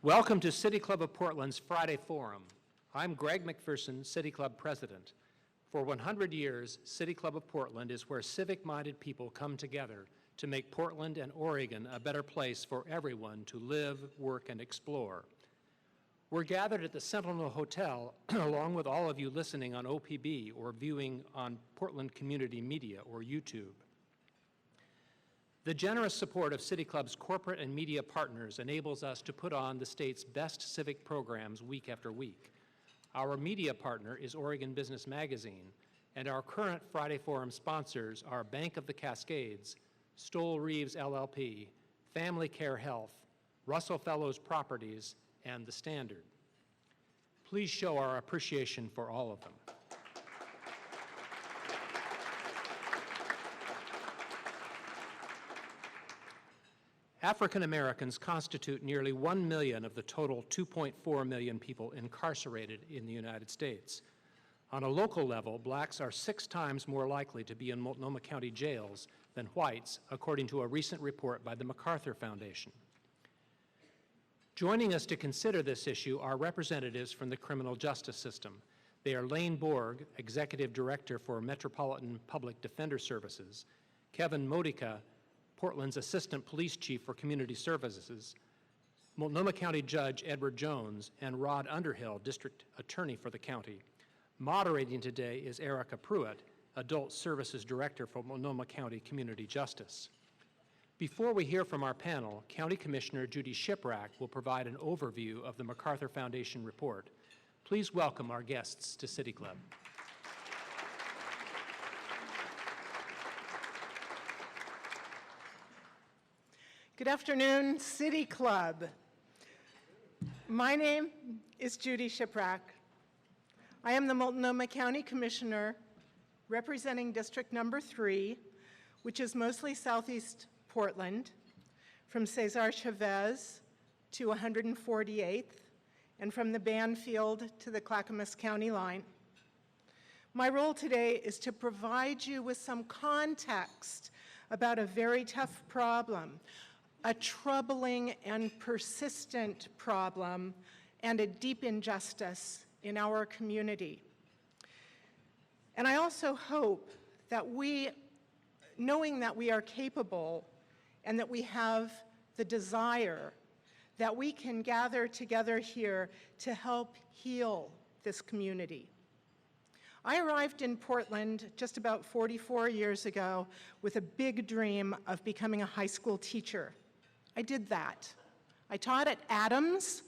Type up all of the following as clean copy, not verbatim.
Welcome to City Club of Portland's Friday Forum. I'm Greg McPherson, City Club President. For 100 years, City Club of Portland is where civic-minded people come together to make Portland and Oregon a better place for everyone to live, work, and explore. We're gathered at the Sentinel Hotel, along with all of you listening on OPB or viewing on Portland Community Media or YouTube. The generous support of City Club's corporate and media partners enables us to put on the state's best civic programs week after week. Our media partner is Oregon Business Magazine, and our current Friday Forum sponsors are Bank of the Cascades, Stoll Reeves LLP, Family Care Health, Russell Fellows Properties, and The Standard. Please show our appreciation for all of them. African Americans constitute nearly 1 million of the total 2.4 million people incarcerated in the United States. On a local level, blacks are 6 times more likely to be in Multnomah County jails than whites, according to a recent report by the MacArthur Foundation. Joining us to consider this issue are representatives from the criminal justice system. They are Lane Borg, Executive Director for Metropolitan Public Defender Services, Kevin Modica, Portland's Assistant Police Chief for Community Services, Multnomah County Judge Edward Jones, and Rod Underhill, District Attorney for the county. Moderating today is Erica Pruitt, Adult Services Director for Multnomah County Community Justice. Before we hear from our panel, County Commissioner Judy Shiprack will provide an overview of the MacArthur Foundation report. Please welcome our guests to City Club. Good afternoon, City Club. My name is Judy Shiprack. I am the Multnomah County Commissioner representing District Number 3, which is mostly Southeast Portland, from Cesar Chavez to 148th, and from the Banfield to the Clackamas County line. My role today is to provide you with some context about a very tough problem, a troubling and persistent problem, and a deep injustice in our community. And I also hope that knowing that we are capable and that we have the desire, that we can gather together here to help heal this community. I arrived in Portland just about 44 years ago with a big dream of becoming a high school teacher. I did that. I taught at Adams,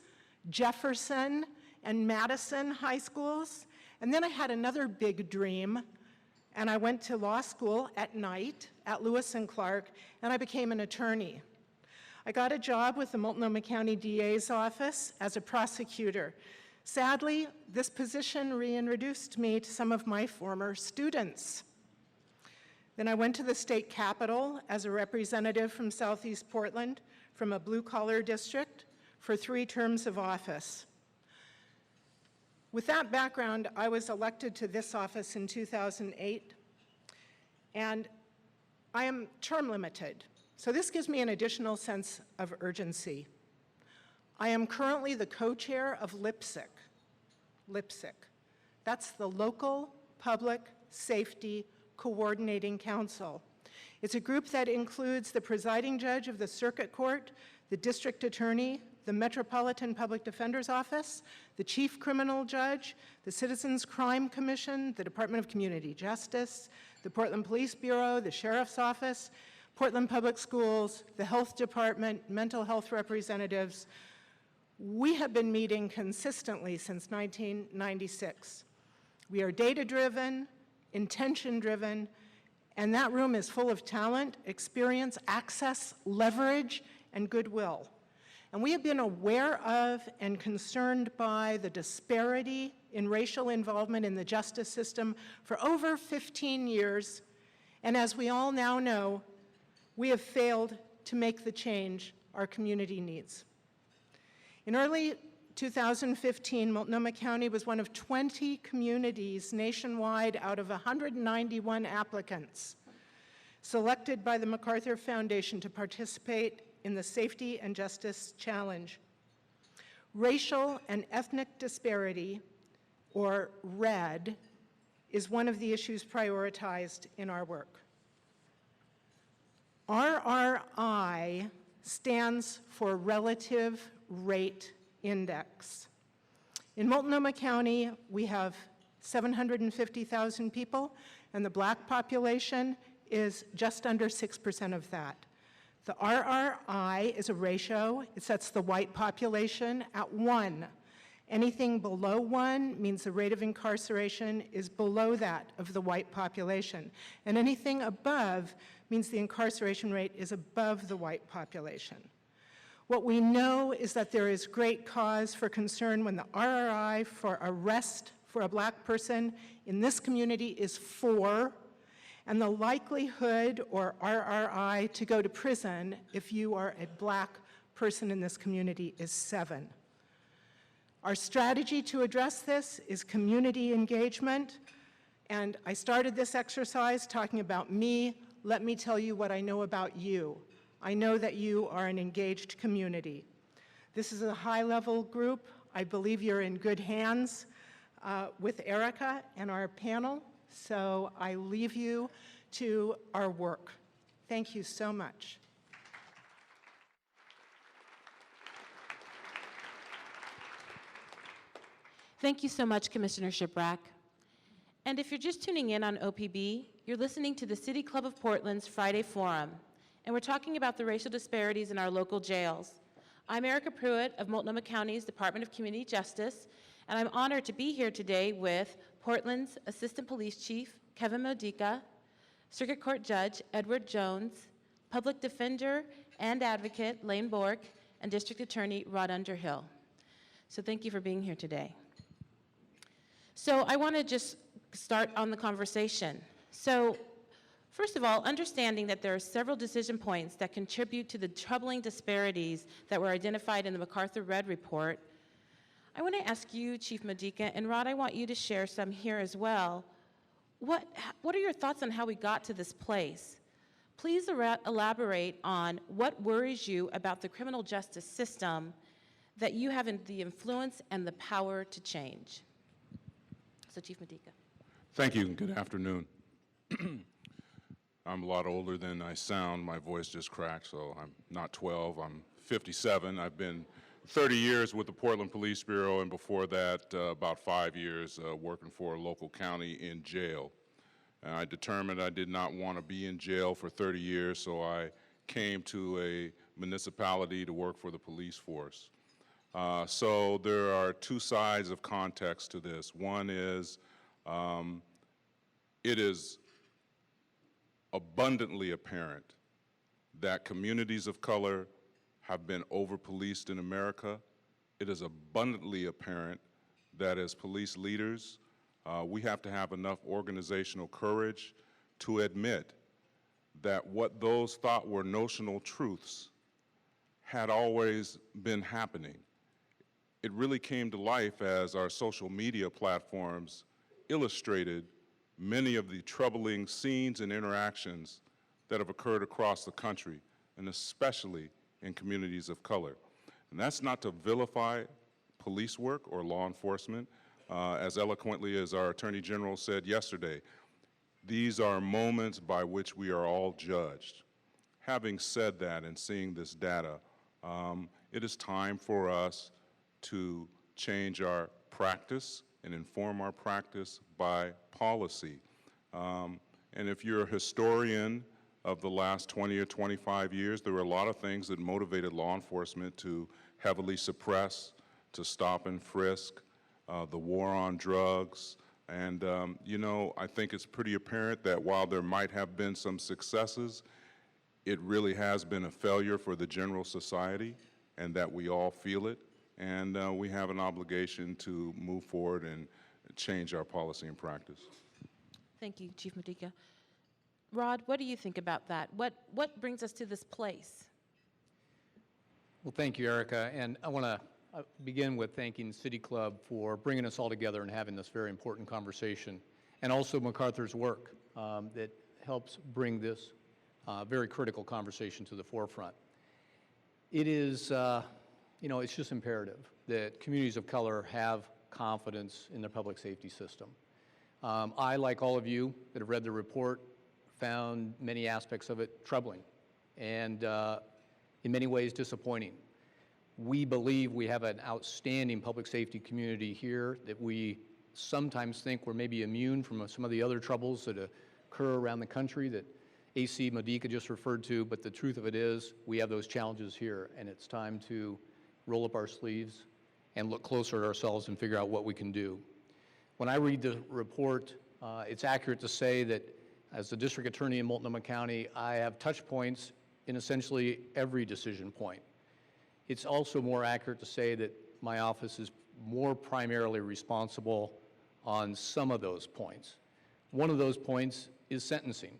Jefferson, and Madison high schools, and then I had another big dream, and I went to law school at night at Lewis and Clark, and I became an attorney. I got a job with the Multnomah County DA's office as a prosecutor. Sadly, this position reintroduced me to some of my former students. Then I went to the state capitol as a representative from Southeast Portland, from a blue-collar district, for 3 terms of office. With that background, I was elected to this office in 2008, and I am term limited, so this gives me an additional sense of urgency. I am currently the co-chair of LPSCC. LPSCC. That's the Local Public Safety Coordinating Council. It's a group that includes the presiding judge of the circuit court, the district attorney, the Metropolitan Public Defender's Office, the chief criminal judge, the Citizens Crime Commission, the Department of Community Justice, the Portland Police Bureau, the Sheriff's Office, Portland Public Schools, the Health Department, mental health representatives. We have been meeting consistently since 1996. We are data-driven, intention-driven, and that room is full of talent, experience, access, leverage, and goodwill. And we have been aware of and concerned by the disparity in racial involvement in the justice system for over 15 years. And as we all now know, we have failed to make the change our community needs. In early 2015, Multnomah County was one of 20 communities nationwide out of 191 applicants selected by the MacArthur Foundation to participate in the Safety and Justice Challenge. Racial and ethnic disparity, or RED, is one of the issues prioritized in our work. RRI stands for Relative Rate Index. In Multnomah County, we have 750,000 people, and the Black population is just under 6% of that. The RRI is a ratio. It sets the white population at 1. Anything below 1 means the rate of incarceration is below that of the white population. And anything above means the incarceration rate is above the white population. What we know is that there is great cause for concern when the RRI for arrest for a Black person in this community is 4, and the likelihood, or RRI, to go to prison if you are a Black person in this community is 7. Our strategy to address this is community engagement, and I started this exercise talking about me. Let me tell you what I know about you. I know that you are an engaged community. This is a high-level group. I believe you're in good hands with Erica and our panel, so I leave you to our work. Thank you so much. Thank you so much, Commissioner Shiprack. And if you're just tuning in on OPB, you're listening to the City Club of Portland's Friday Forum, and we're talking about the racial disparities in our local jails. I'm Erica Pruitt of Multnomah County's Department of Community Justice, and I'm honored to be here today with Portland's Assistant Police Chief, Kevin Modica, Circuit Court Judge Edward Jones, Public Defender and Advocate Lane Bork, and District Attorney Rod Underhill. So thank you for being here today. So I want to just start on the conversation. So first of all, understanding that there are several decision points that contribute to the troubling disparities that were identified in the MacArthur Red Report, I want to ask you, Chief Modica, and Rod, I want you to share some here as well. What are your thoughts on how we got to this place? Please elaborate on what worries you about the criminal justice system that you have the influence and the power to change. So, Chief Modica. Thank you, and good afternoon. I'm a lot older than I sound. My voice just cracked, so I'm not 12, I'm 57. I've been 30 years with the Portland Police Bureau, and before that, about 5 years working for a local county in jail. And I determined I did not want to be in jail for 30 years, so I came to a municipality to work for the police force. So there are two sides of context to this. One is it is abundantly apparent that communities of color have been over-policed in America. It is abundantly apparent that as police leaders, we have to have enough organizational courage to admit that what those thought were notional truths had always been happening. It really came to life as our social media platforms illustrated many of the troubling scenes and interactions that have occurred across the country, and especially in communities of color. And that's not to vilify police work or law enforcement. As eloquently as our Attorney General said yesterday, these are moments by which we are all judged. Having said that and seeing this data, it is time for us to change our practice and inform our practice by policy. And if you're a historian of the last 20 or 25 years, there were a lot of things that motivated law enforcement to heavily suppress, to stop and frisk, the war on drugs. And, you know, I think it's pretty apparent that while there might have been some successes, it really has been a failure for the general society, and that we all feel it. And we have an obligation to move forward and change our policy and practice. Thank you, Chief Modica. Rod, what do you think about that? What brings us to this place? Well, thank you, Erica. And I want to begin with thanking City Club for bringing us all together and having this very important conversation, and also MacArthur's work that helps bring this very critical conversation to the forefront. It is it's just imperative that communities of color have confidence in their public safety system. I, like all of you that have read the report, found many aspects of it troubling and in many ways disappointing. We believe we have an outstanding public safety community here, that we sometimes think we're maybe immune from some of the other troubles that occur around the country that AC Medica just referred to, but the truth of it is we have those challenges here, and it's time to roll up our sleeves and look closer at ourselves and figure out what we can do. When I read the report, it's accurate to say that as the district attorney in Multnomah County, I have touch points in essentially every decision point. It's also more accurate to say that my office is more primarily responsible on some of those points. One of those points is sentencing.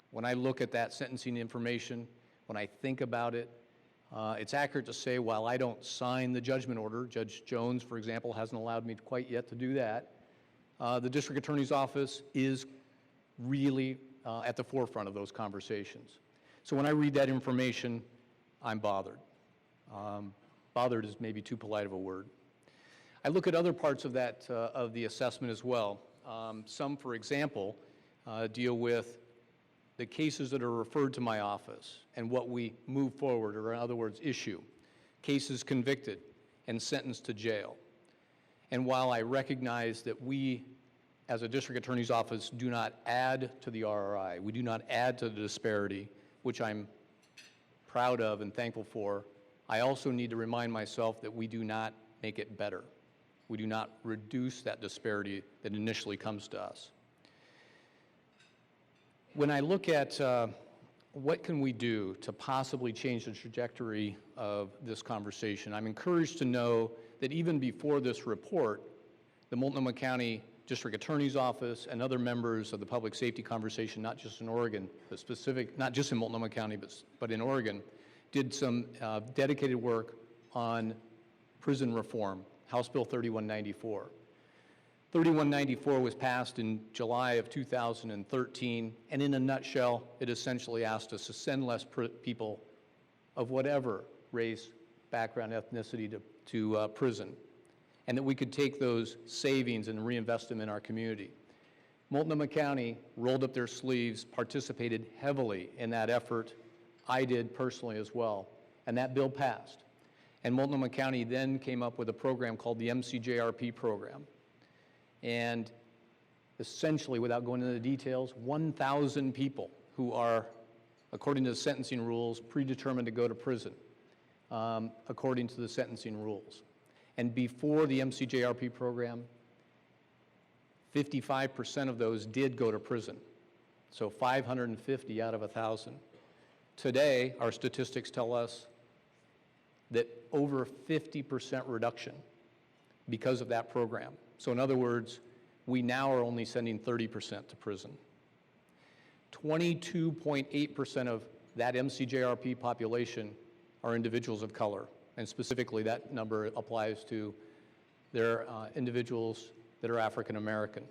When I look at that sentencing information, when I think about it, it's accurate to say while I don't sign the judgment order, Judge Jones, for example, hasn't allowed me quite yet to do that, the district attorney's office is really at the forefront of those conversations. So when I read that information, I'm bothered. Bothered is maybe too polite of a word. I look at other parts of that, of the assessment as well. Some, for example, deal with the cases that are referred to my office and what we move forward, or in other words, issue. Cases convicted and sentenced to jail. And while I recognize that we, as a district attorney's office, do not add to the RRI, we do not add to the disparity, which I'm proud of and thankful for, I also need to remind myself that we do not make it better. We do not reduce that disparity that initially comes to us. When I look at what can we do to possibly change the trajectory of this conversation, I'm encouraged to know that even before this report, the Multnomah County District Attorney's Office and other members of the public safety conversation, not just in Oregon, but not just in Multnomah County, but in Oregon, did some dedicated work on prison reform, House Bill 3194. 3194 was passed in July of 2013, and in a nutshell, it essentially asked us to send less people of whatever race, background, ethnicity to prison, and that we could take those savings and reinvest them in our community. Multnomah County rolled up their sleeves, participated heavily in that effort. I did personally as well, and that bill passed. And Multnomah County then came up with a program called the MCJRP program. And essentially, without going into the details, 1,000 people who are, according to the sentencing rules, predetermined to go to prison, according to the sentencing rules. And before the MCJRP program, 55% of those did go to prison. So 550 out of 1,000. Today, our statistics tell us that over 50% reduction because of that program. So in other words, we now are only sending 30% to prison. 22.8% of that MCJRP population are individuals of color, and specifically that number applies to their individuals that are African American.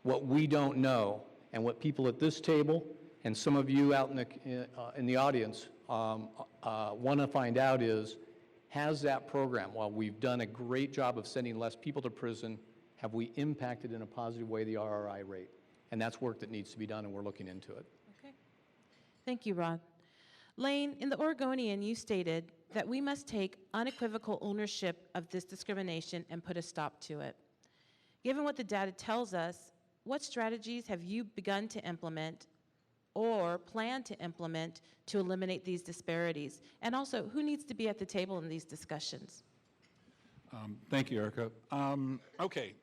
What we don't know, and what people at this table and some of you out in the audience want to find out is, has that program, while we've done a great job of sending less people to prison, have we impacted in a positive way the RRI rate? And that's work that needs to be done, and we're looking into it. Okay. Thank you, Rod. Lane, in the Oregonian, you stated that we must take unequivocal ownership of this discrimination and put a stop to it. Given what the data tells us, what strategies have you begun to implement or plan to implement to eliminate these disparities? And also, who needs to be at the table in these discussions? Thank you, Erica. Okay,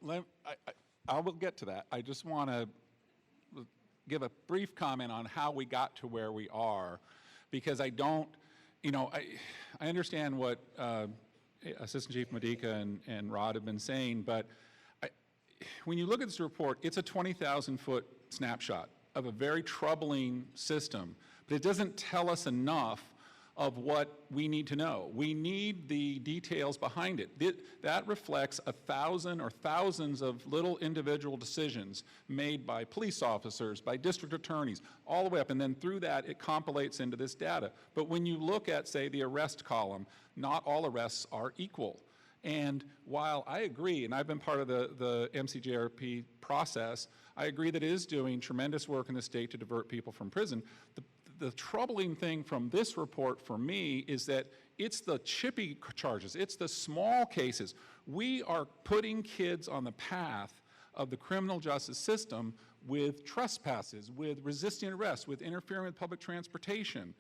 I will get to that. I just want to give a brief comment on how we got to where we are, because I don't, I understand what Assistant Chief Medica and Rod have been saying, but when you look at this report, it's a 20,000-foot snapshot of a very troubling system, but it doesn't tell us enough of what we need to know. We need the details behind it. That reflects 1,000 or thousands of little individual decisions made by police officers, by district attorneys, all the way up, and then through that it compilates into this data. But when you look at, say, the arrest column, not all arrests are equal. And while I agree, and I've been part of the MCJRP process, I agree that it is doing tremendous work in the state to divert people from prison. The troubling thing from this report for me is that it's the chippy charges, it's the small cases. We are putting kids on the path of the criminal justice system with trespasses, with resisting arrest, with interfering with public transportation.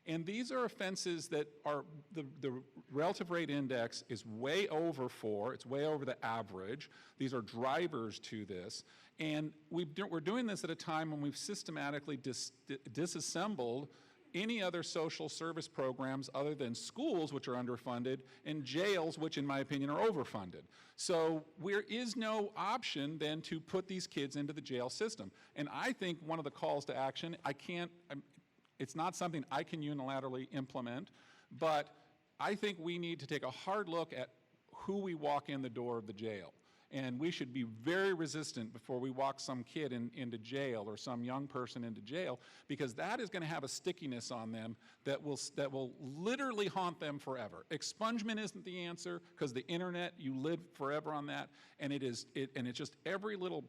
And these are offenses that are, the relative rate index is way over 4, it's way over the average. These are drivers to this. And we're doing this at a time when we've systematically disassembled any other social service programs other than schools, which are underfunded, and jails, which in my opinion are overfunded. So there is no option then to put these kids into the jail system. And I think one of the calls to action, it's not something I can unilaterally implement, but I think we need to take a hard look at who we walk in the door of the jail. And we should be very resistant before we walk some kid into jail or some young person into jail, because that is going to have a stickiness on them that will literally haunt them forever. Expungement isn't the answer, because the internet, you live forever on that, and it's just every little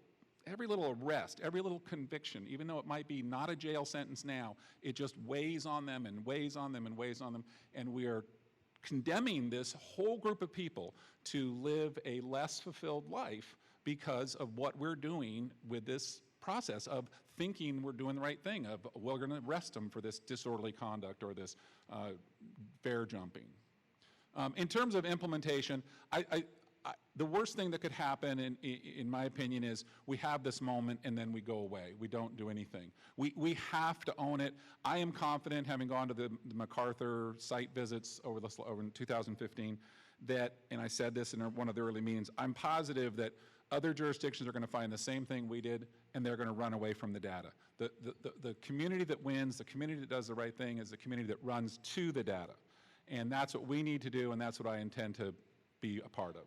arrest, every little conviction, even though it might be not a jail sentence now, it just weighs on them and weighs on them and weighs on them, and we are condemning this whole group of people to live a less fulfilled life because of what we're doing with this process of thinking we're doing the right thing, of we're going to arrest them for this disorderly conduct or this bear jumping. In terms of implementation, the worst thing that could happen, in my opinion, is we have this moment and then we go away. We don't do anything. We have to own it. I am confident, having gone to the MacArthur site visits over in 2015, that, and I said this in one of the early meetings, I'm positive that other jurisdictions are going to find the same thing we did, and they're going to run away from the data. The community that wins, the community that does the right thing, is the community that runs to the data. And that's what we need to do, and that's what I intend to be a part of.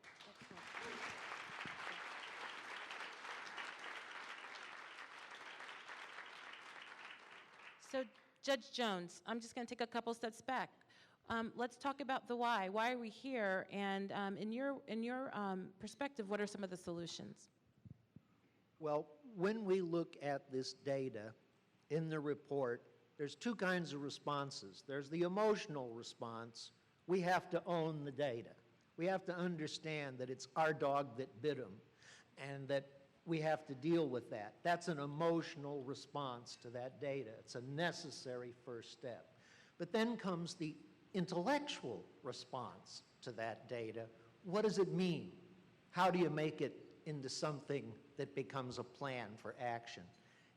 So, Judge Jones, I'm just going to take a couple steps back. Let's talk about the why. Why are we here? And in your perspective, what are some of the solutions? Well, when we look at this data in the report, there's two kinds of responses. There's the emotional response. We have to own the data. We have to understand that it's our dog that bit him, and that we have to deal with that. That's an emotional response to that data. It's a necessary first step. But then comes the intellectual response to that data. What does it mean? How do you make it into something that becomes a plan for action?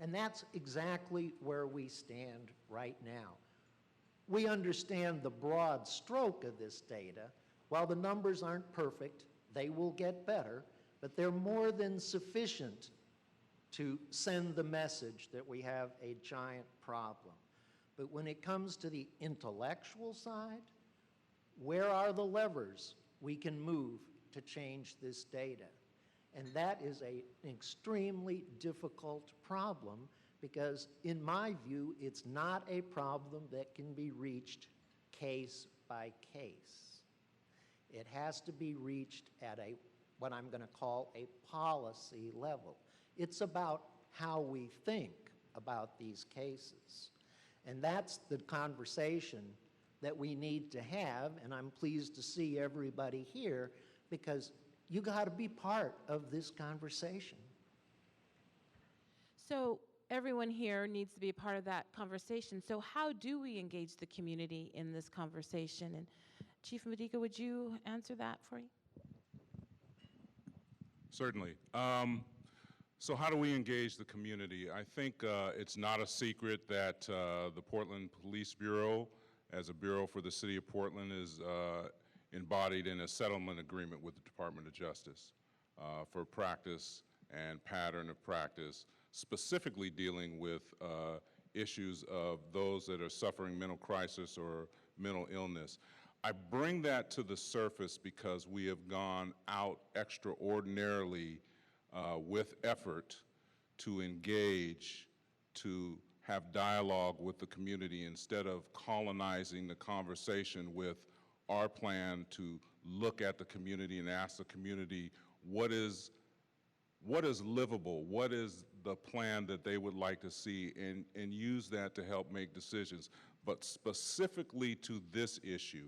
And that's exactly where we stand right now. We understand the broad stroke of this data. While the numbers aren't perfect, they will get better, but they're more than sufficient to send the message that we have a giant problem. But when it comes to the intellectual side, where are the levers we can move to change this data? And that is an extremely difficult problem, because in my view, it's not a problem that can be reached case by case. It has to be reached at what I'm going to call a policy level. It's about how we think about these cases. And that's the conversation that we need to have, and I'm pleased to see everybody here, because you got to be part of this conversation. So everyone here needs to be a part of that conversation. So how do we engage the community in this conversation? And Chief Medica, would you answer that for you? Certainly. So how do we engage the community? I think it's not a secret that the Portland Police Bureau, as a bureau for the city of Portland, is embodied in a settlement agreement with the Department of Justice for practice and pattern of practice, specifically dealing with issues of those that are suffering mental crisis or mental illness. I bring that to the surface because we have gone out extraordinarily with effort to engage, to have dialogue with the community instead of colonizing the conversation with our plan to look at the community and ask the community what is livable, what is the plan that they would like to see, and use that to help make decisions. But specifically to this issue,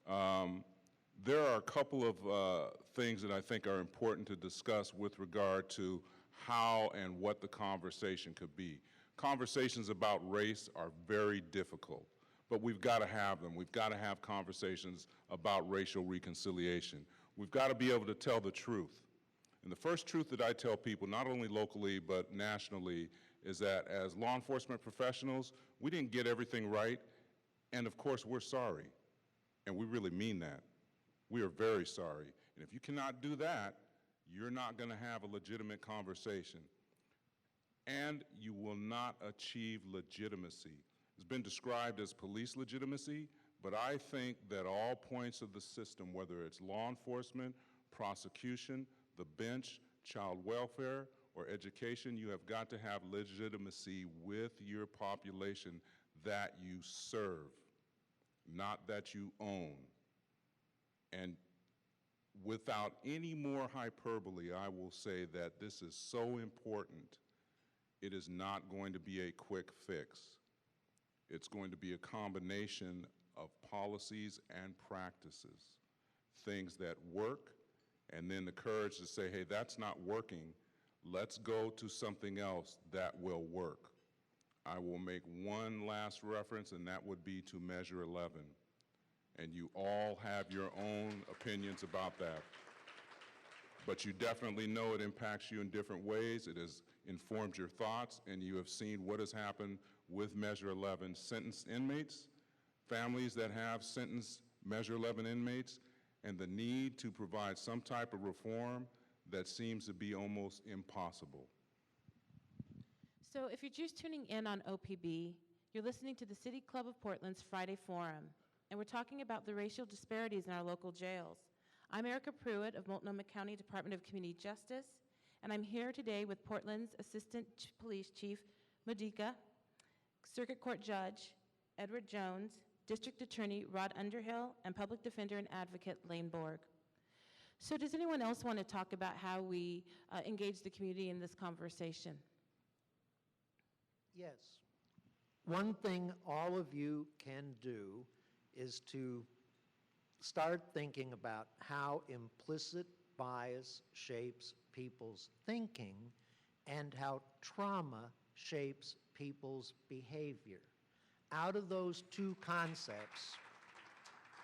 there are a couple of things that I think are important to discuss with regard to how and what the conversation could be. Conversations about race are very difficult, but we've got to have them. We've got to have conversations about racial reconciliation. We've got to be able to tell the truth. And the first truth that I tell people, not only locally but nationally, is that as law enforcement professionals, we didn't get everything right, and of course we're sorry. And we really mean that. We are very sorry. And if you cannot do that, you're not going to have a legitimate conversation. And you will not achieve legitimacy. It's been described as police legitimacy, but I think that all points of the system, whether it's law enforcement, prosecution, the bench, child welfare, or education, you have got to have legitimacy with your population that you serve, not that you own. And without any more hyperbole, I will say that this is so important, it is not going to be a quick fix. It's going to be a combination of policies and practices, things that work, and then the courage to say, hey, that's not working. Let's go to something else that will work. I will make one last reference, and that would be to Measure 11. And you all have your own opinions about that. But you definitely know it impacts you in different ways. It has informed your thoughts, and you have seen what has happened with Measure 11. Sentenced inmates, families that have sentenced Measure 11 inmates, and the need to provide some type of reform that seems to be almost impossible. So if you're just tuning in on OPB, you're listening to the City Club of Portland's Friday Forum, and we're talking about the racial disparities in our local jails. I'm Erica Pruitt of Multnomah County Department of Community Justice, and I'm here today with Portland's Assistant Police Chief Modica, Circuit Court Judge Edward Jones, District Attorney Rod Underhill, and Public Defender and Advocate Lane Borg. So does anyone else want to talk about how we engage the community in this conversation? Yes. One thing all of you can do is to start thinking about how implicit bias shapes people's thinking and how trauma shapes people's behavior. Out of those two concepts,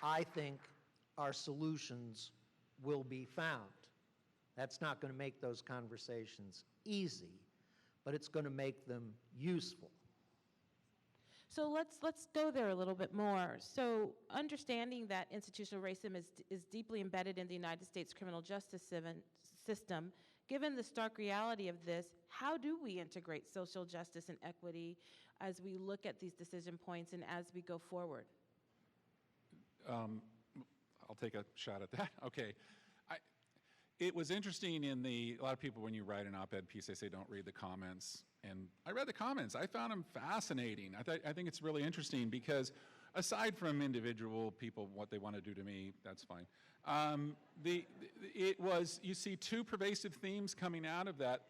I think our solutions will be found. That's not going to make those conversations easy, but it's going to make them useful. So let's go there a little bit more. So understanding that institutional racism is deeply embedded in the United States criminal justice system, given the stark reality of this, how do we integrate social justice and equity as we look at these decision points and as we go forward? I'll take a shot at that. Okay. It was interesting a lot of people, when you write an op-ed piece, they say don't read the comments. And I read the comments. I found them fascinating. I think it's really interesting because aside from individual people, what they want to do to me, that's fine. You see two pervasive themes coming out of that,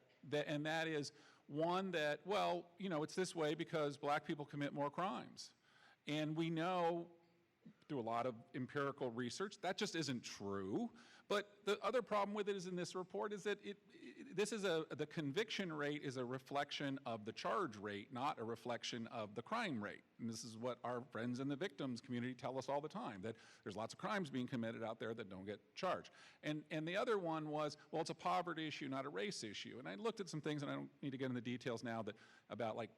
and that is one that, well, it's this way because black people commit more crimes. And we know through a lot of empirical research that just isn't true. But the other problem with it is in this report is that the conviction rate is a reflection of the charge rate, not a reflection of the crime rate. And this is what our friends in the victims community tell us all the time, that there's lots of crimes being committed out there that don't get charged. And the other one was, well, it's a poverty issue, not a race issue. And I looked at some things, and I don't need to get into the details now,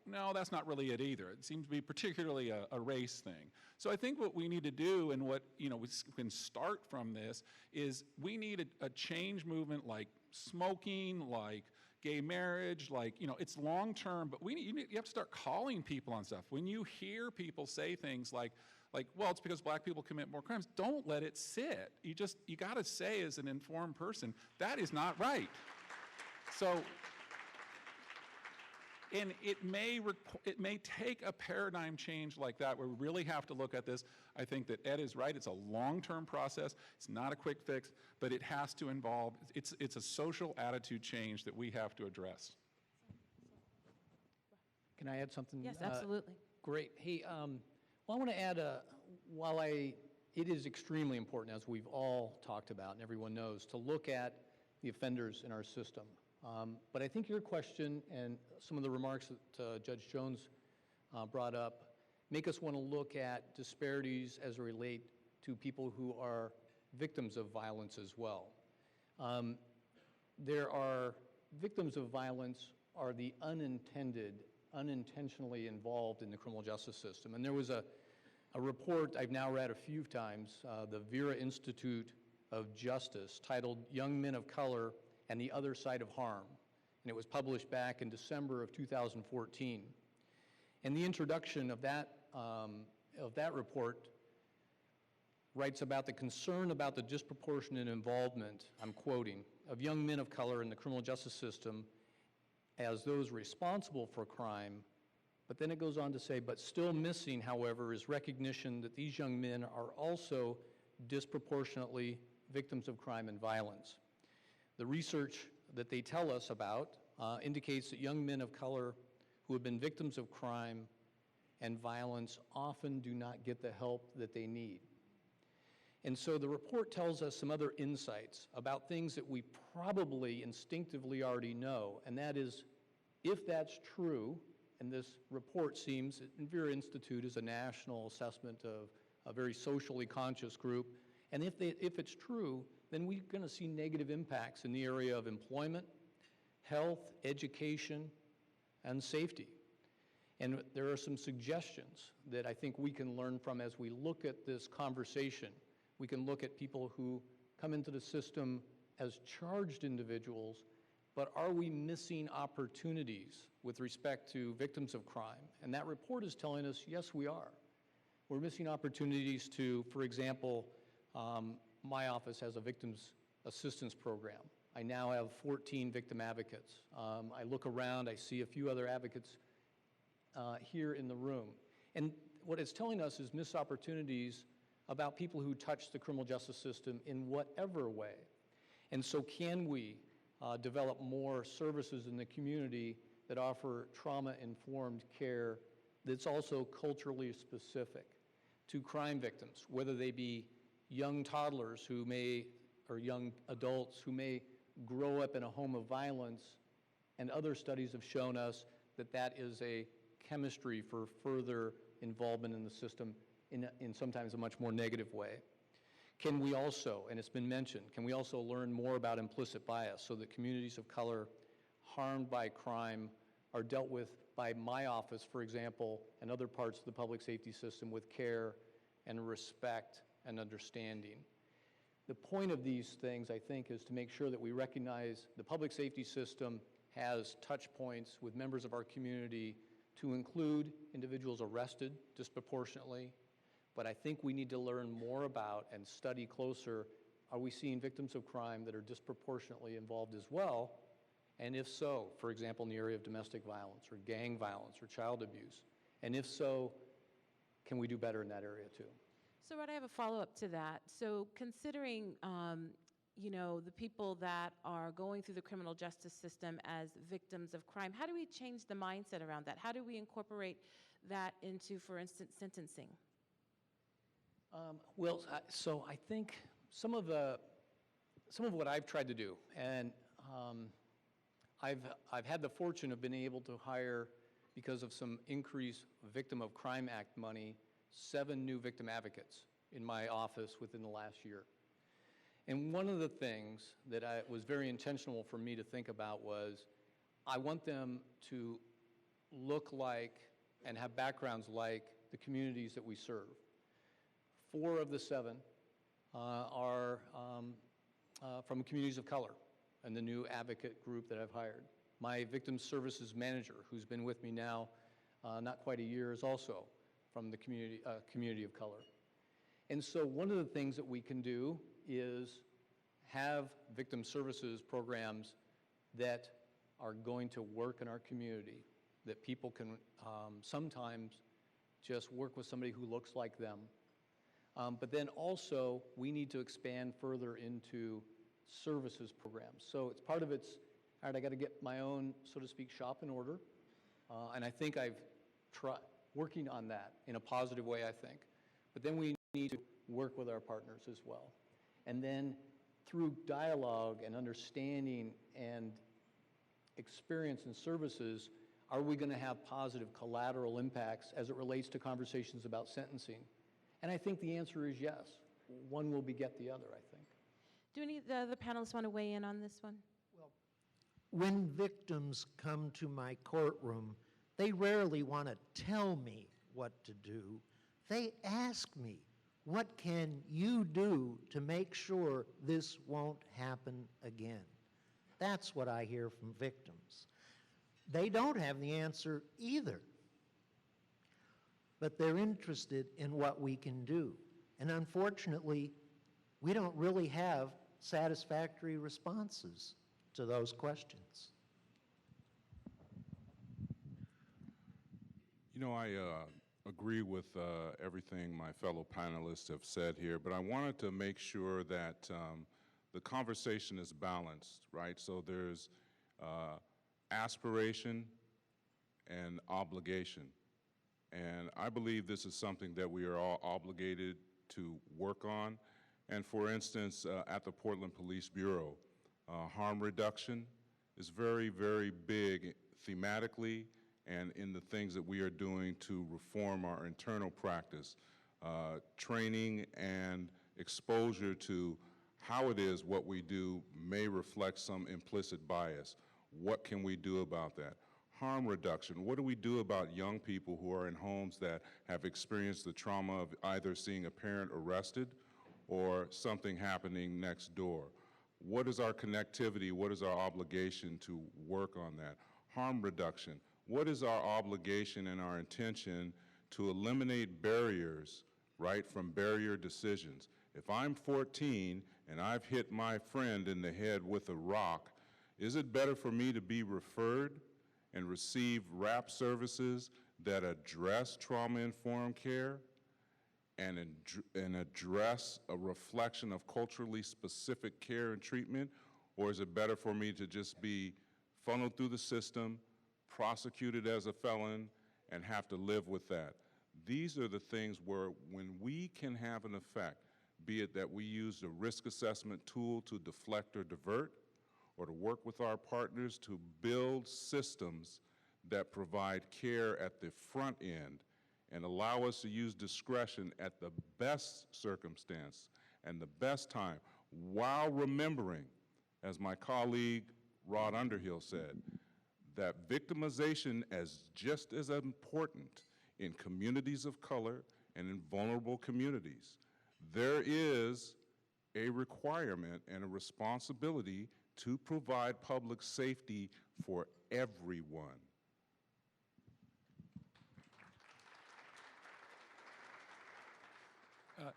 no, that's not really it either. It seems to be particularly a race thing. So I think what we need to do, and what we can start from this, is we need a change movement like smoking, like gay marriage, like, it's long-term, but you have to start calling people on stuff. When you hear people say things like, well, it's because black people commit more crimes, don't let it sit. You got to say as an informed person, that is not right. So, and it may take a paradigm change like that where we really have to look at this. I think that Ed is right. It's a long-term process. It's not a quick fix, but it has to involve, it's a social attitude change that we have to address. Can I add something? Yes, absolutely. Great. Hey, well, I want to add, while it is extremely important, as we've all talked about and everyone knows, to look at the offenders in our system. But I think your question and some of the remarks that Judge Jones brought up make us want to look at disparities as they relate to people who are victims of violence as well. There are victims of violence are the unintentionally involved in the criminal justice system. And there was a report I've now read a few times, the Vera Institute of Justice, titled Young Men of Color and the Other Side of Harm. And it was published back in December of 2014. And the introduction of that report writes about the concern about the disproportionate involvement, I'm quoting, of young men of color in the criminal justice system as those responsible for crime. But then it goes on to say, but still missing, however, is recognition that these young men are also disproportionately victims of crime and violence. The research that they tell us about indicates that young men of color who have been victims of crime and violence often do not get the help that they need. And so the report tells us some other insights about things that we probably instinctively already know, and that is, if that's true, and this report seems, Vera Institute is a national assessment of a very socially conscious group, and if it's true, then we're going to see negative impacts in the area of employment, health, education, and safety. And there are some suggestions that I think we can learn from as we look at this conversation. We can look at people who come into the system as charged individuals, but are we missing opportunities with respect to victims of crime? And that report is telling us, yes, we are. We're missing opportunities to, for example, my office has a victims assistance program. I now have 14 victim advocates. I look around, I see a few other advocates here in the room. And what it's telling us is missed opportunities about people who touch the criminal justice system in whatever way. And so can we develop more services in the community that offer trauma-informed care that's also culturally specific to crime victims, whether they be young toddlers who may, or young adults who may grow up in a home of violence, and other studies have shown us that that is a chemistry for further involvement in the system in sometimes a much more negative way. Can we also, and it's been mentioned, can we also learn more about implicit bias so that communities of color harmed by crime are dealt with by my office, for example, and other parts of the public safety system with care and respect and understanding. The point of these things, I think, is to make sure that we recognize the public safety system has touch points with members of our community to include individuals arrested disproportionately, but I think we need to learn more about and study closer, are we seeing victims of crime that are disproportionately involved as well? And if so, for example, in the area of domestic violence or gang violence or child abuse, and if so, can we do better in that area too? So, Rod, I have a follow-up to that. So, considering, the people that are going through the criminal justice system as victims of crime, how do we change the mindset around that? How do we incorporate that into, for instance, sentencing? So I think some of what I've tried to do, and I've had the fortune of being able to hire, because of some increased Victim of Crime Act money, 7 new victim advocates in my office within the last year. And one of the things that was very intentional for me to think about was, I want them to look like and have backgrounds like the communities that we serve. 4 of the 7 are from communities of color and the new advocate group that I've hired. My victim services manager, who's been with me now not quite a year, is also from the community of color. And so one of the things that we can do is have victim services programs that are going to work in our community, that people can sometimes just work with somebody who looks like them. But then also, we need to expand further into services programs. So it's part of it's, all right, I got to get my own, so to speak, shop in order. And I think I've tried working on that in a positive way, I think. But then we need to work with our partners as well. And then through dialogue and understanding and experience and services, are we going to have positive collateral impacts as it relates to conversations about sentencing? And I think the answer is yes. One will beget the other, I think. Do any of the other panelists want to weigh in on this one? When victims come to my courtroom, they rarely want to tell me what to do. They ask me, what can you do to make sure this won't happen again? That's what I hear from victims. They don't have the answer either, but they're interested in what we can do. And unfortunately, we don't really have satisfactory responses to those questions. You know, I agree with everything my fellow panelists have said here, but I wanted to make sure that the conversation is balanced, right? So there's aspiration and obligation. And I believe this is something that we are all obligated to work on. And for instance, at the Portland Police Bureau, harm reduction is very, very big thematically and in the things that we are doing to reform our internal practice, training and exposure to how it is what we do may reflect some implicit bias. What can we do about that? Harm reduction, what do we do about young people who are in homes that have experienced the trauma of either seeing a parent arrested or something happening next door? What is our connectivity? What is our obligation to work on that? Harm reduction, what is our obligation and our intention to eliminate barriers, right, from barrier decisions? If I'm 14 and I've hit my friend in the head with a rock, is it better for me to be referred and receive RAP services that address trauma-informed care and address a reflection of culturally specific care and treatment? Or is it better for me to just be funneled through the system, prosecuted as a felon, and have to live with that? These are the things where when we can have an effect, be it that we use the risk assessment tool to deflect or divert, or to work with our partners to build systems that provide care at the front end and allow us to use discretion at the best circumstance and the best time, while remembering, as my colleague Rod Underhill said, that victimization is just as important in communities of color and in vulnerable communities. There is a requirement and a responsibility to provide public safety for everyone.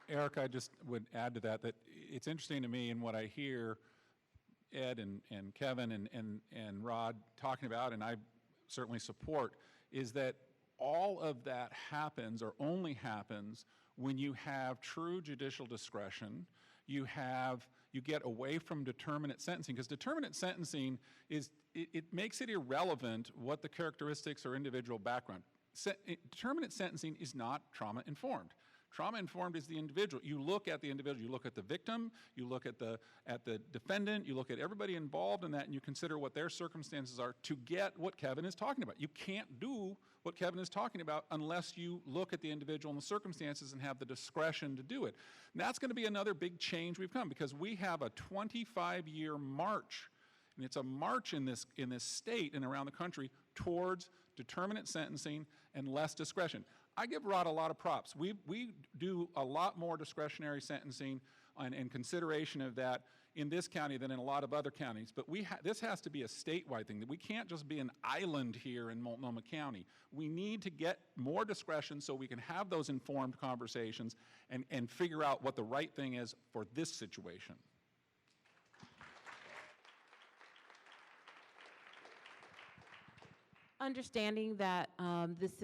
Eric, I just would add to that it's interesting to me in what I hear Ed and Kevin and Rod talking about, and I certainly support, is that all of that happens or only happens when you have true judicial discretion. You get away from determinate sentencing, because determinate sentencing it makes it irrelevant what the characteristics or individual background. Determinate sentencing is not trauma-informed. Trauma-informed is the individual. You look at the individual, you look at the victim, you look at the defendant, you look at everybody involved in that, and you consider what their circumstances are to get what Kevin is talking about. You can't do what Kevin is talking about unless you look at the individual and the circumstances and have the discretion to do it. And that's going to be another big change we've come, because we have a 25-year march, and it's a march in this state and around the country towards determinate sentencing and less discretion. I give Rod a lot of props. We do a lot more discretionary sentencing and consideration of that in this county than in a lot of other counties, but this has to be a statewide thing. That we can't just be an island here in Multnomah County. We need to get more discretion so we can have those informed conversations and figure out what the right thing is for this situation. Understanding that this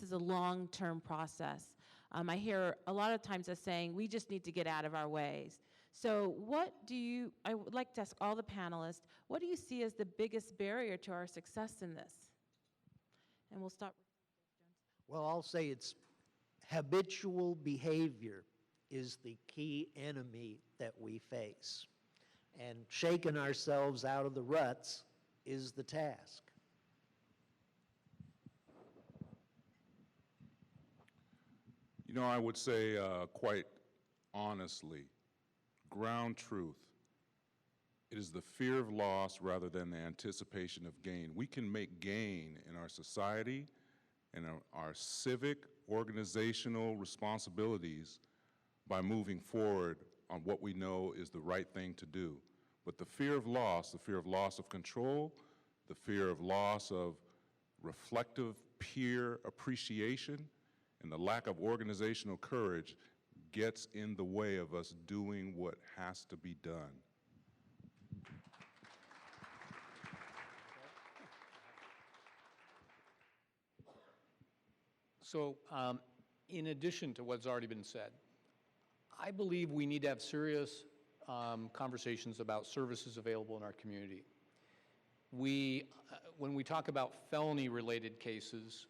is a long-term process. I hear a lot of times us saying, we just need to get out of our ways. So I would like to ask all the panelists, what do you see as the biggest barrier to our success in this? And we'll start with Well, I'll say it's habitual behavior is the key enemy that we face. And shaking ourselves out of the ruts is the task. You know, I would say quite honestly, ground truth, it is the fear of loss rather than the anticipation of gain. We can make gain in our society and our civic, organizational responsibilities by moving forward on what we know is the right thing to do. But the fear of loss of control, the fear of loss of reflective peer appreciation, and the lack of organizational courage gets in the way of us doing what has to be done. So, in addition to what's already been said, I believe we need to have serious conversations about services available in our community. When we talk about felony-related cases,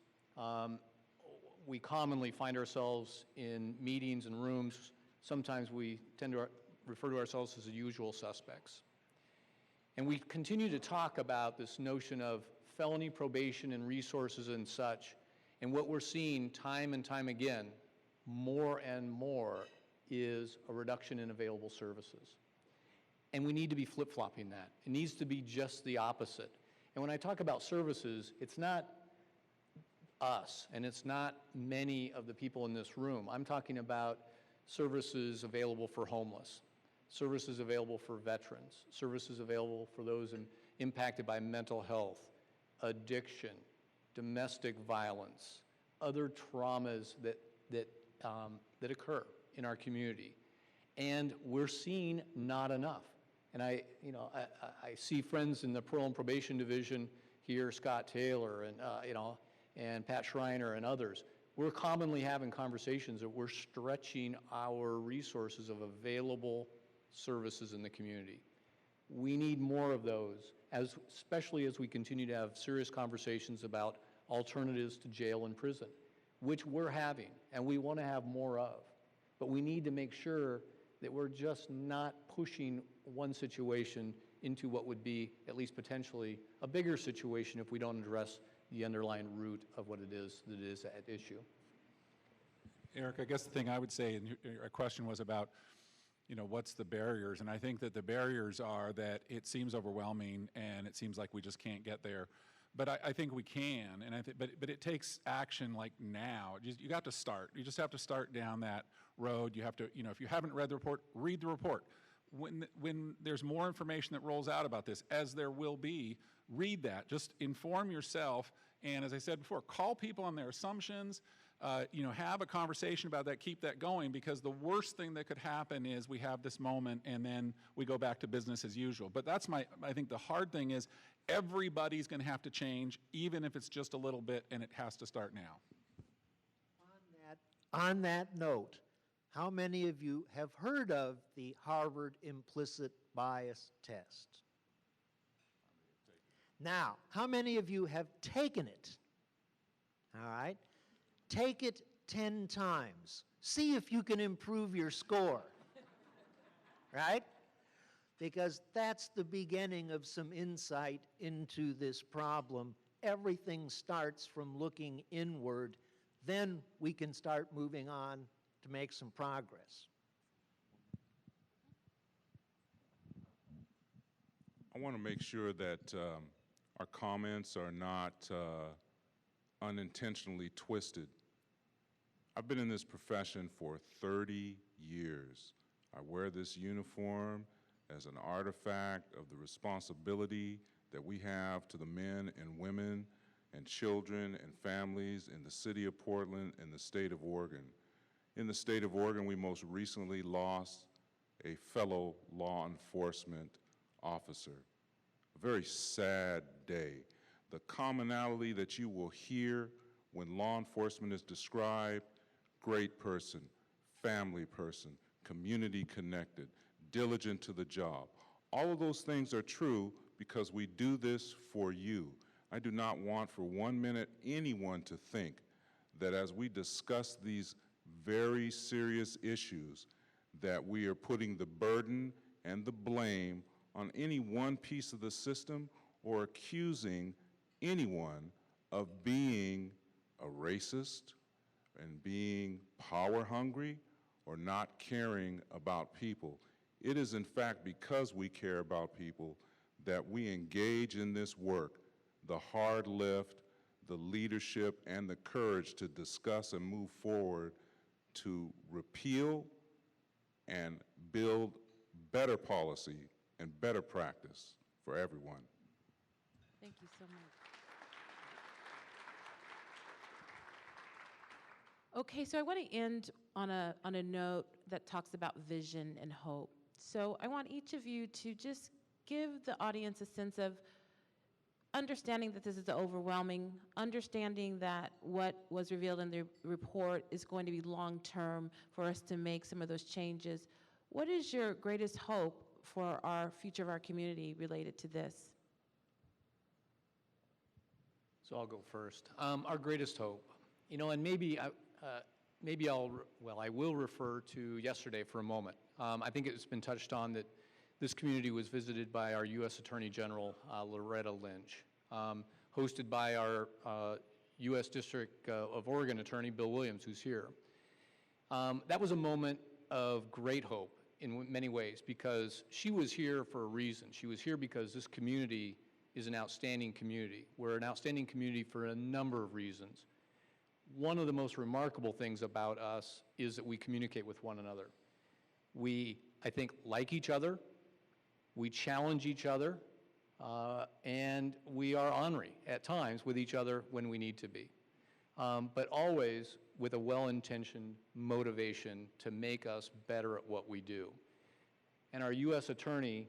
we commonly find ourselves in meetings and rooms. Sometimes we tend to refer to ourselves as the usual suspects. And we continue to talk about this notion of felony probation and resources and such. And what we're seeing time and time again, more and more, is a reduction in available services. And we need to be flip-flopping that. It needs to be just the opposite. And when I talk about services, it's not us, and it's not many of the people in this room. I'm talking about services available for homeless, services available for veterans, services available for those impacted by mental health, addiction, domestic violence, other traumas that occur in our community. And we're seeing not enough. And I see friends in the Parole and Probation Division here, Scott Taylor and Pat Schreiner and others. We're commonly having conversations that we're stretching our resources of available services in the community. We need more of those, especially as we continue to have serious conversations about alternatives to jail and prison, which we're having and we want to have more of. But we need to make sure that we're just not pushing one situation into what would be, at least potentially, a bigger situation if we don't address the underlying root of what it is that is at issue. Eric, I guess the thing I would say, and your question was about, what's the barriers? And I think that the barriers are that it seems overwhelming and it seems like we just can't get there. But I think we can, and but it takes action like now. You got to start. You just have to start down that road. You have to, if you haven't read the report, read the report. When there's more information that rolls out about this, as there will be, read that. Just inform yourself, and as I said before, call people on their assumptions. Have a conversation about that, keep that going, because the worst thing that could happen is we have this moment and then we go back to business as usual. But that's I think the hard thing is everybody's going to have to change, even if it's just a little bit, and it has to start now. On that note, how many of you have heard of the Harvard implicit bias test? Now, how many of you have taken it? All right? Take it 10 times. See if you can improve your score. Right? Because that's the beginning of some insight into this problem. Everything starts from looking inward. Then we can start moving on to make some progress. I want to make sure that our comments are not unintentionally twisted. I've been in this profession for 30 years. I wear this uniform as an artifact of the responsibility that we have to the men and women and children and families in the city of Portland and the state of Oregon. In the state of Oregon, we most recently lost a fellow law enforcement officer. A very sad day. The commonality that you will hear when law enforcement is described: great person, family person, community connected, diligent to the job. All of those things are true because we do this for you. I do not want for 1 minute anyone to think that as we discuss these very serious issues that we are putting the burden and the blame on any one piece of the system or accusing anyone of being a racist and being power hungry or not caring about people. It is in fact because we care about people that we engage in this work, the hard lift, the leadership, and the courage to discuss and move forward to repeal and build better policy and better practice for everyone. Thank you so much. Okay, so I want to end on a note that talks about vision and hope. So I want each of you to just give the audience a sense of understanding that this is overwhelming, understanding that what was revealed in the report is going to be long-term for us to make some of those changes. What is your greatest hope for our future of our community related to this? So I'll go first. Our greatest hope, and maybe I will refer to yesterday for a moment. I think it's been touched on that this community was visited by our U.S. Attorney General, Loretta Lynch, hosted by our U.S. District of Oregon Attorney, Bill Williams, who's here. That was a moment of great hope in many ways because she was here for a reason. She was here because this community is an outstanding community. We're an outstanding community for a number of reasons. One of the most remarkable things about us is that we communicate with one another. We, I think, like each other, we challenge each other, and we are ornery at times with each other when we need to be. But always with a well-intentioned motivation to make us better at what we do. And our U.S. Attorney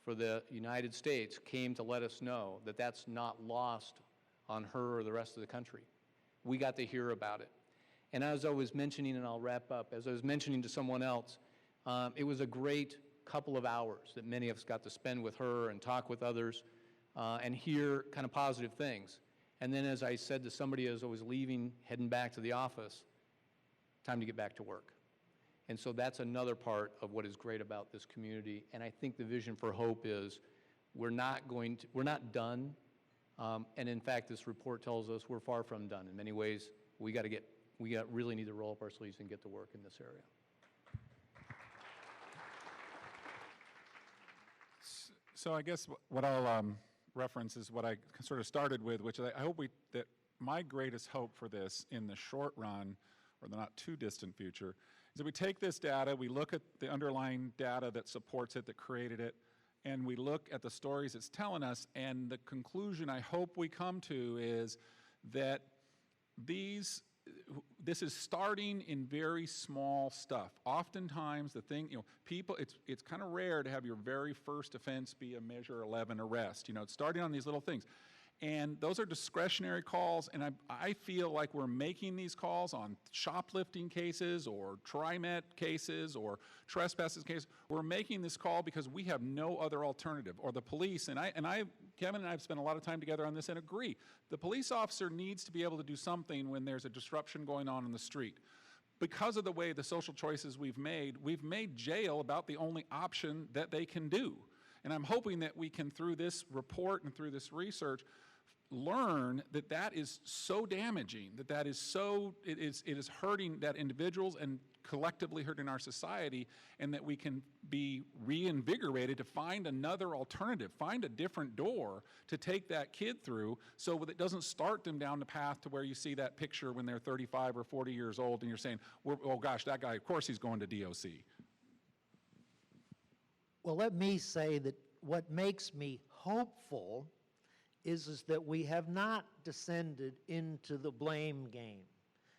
for the United States came to let us know that that's not lost on her or the rest of the country. We got to hear about it. And as I was mentioning, and I'll wrap up, as I was mentioning to someone else, it was a great couple of hours that many of us got to spend with her and talk with others and hear kind of positive things. And then as I said to somebody as I was leaving, heading back to the office, time to get back to work. And so that's another part of what is great about this community. And I think the vision for hope is we're not done. And in fact, this report tells us we're far from done. In many ways, we really need to roll up our sleeves and get to work in this area. So I guess what I'll reference is what I sort of started with, which I hope that my greatest hope for this in the short run, or the not too distant future, is that we take this data, we look at the underlying data that supports it, that created it, and we look at the stories it's telling us, and the conclusion I hope we come to is that this is starting in very small stuff. Oftentimes the thing, people, it's kind of rare to have your very first offense be a Measure 11 arrest. It's starting on these little things. And those are discretionary calls, and I feel like we're making these calls on shoplifting cases or TriMet cases or trespasses cases. We're making this call because we have no other alternative, or the police, Kevin and I have spent a lot of time together on this and agree. The police officer needs to be able to do something when there's a disruption going on in the street. Because of the way the social choices we've made jail about the only option that they can do. And I'm hoping that we can, through this report and through this research, learn that that is so damaging, that it is hurting that individuals and collectively hurting our society, and that we can be reinvigorated to find another alternative, find a different door to take that kid through so that it doesn't start them down the path to where you see that picture when they're 35 or 40 years old and you're saying, oh gosh, that guy, of course he's going to DOC. Well, let me say that what makes me hopeful is that we have not descended into the blame game.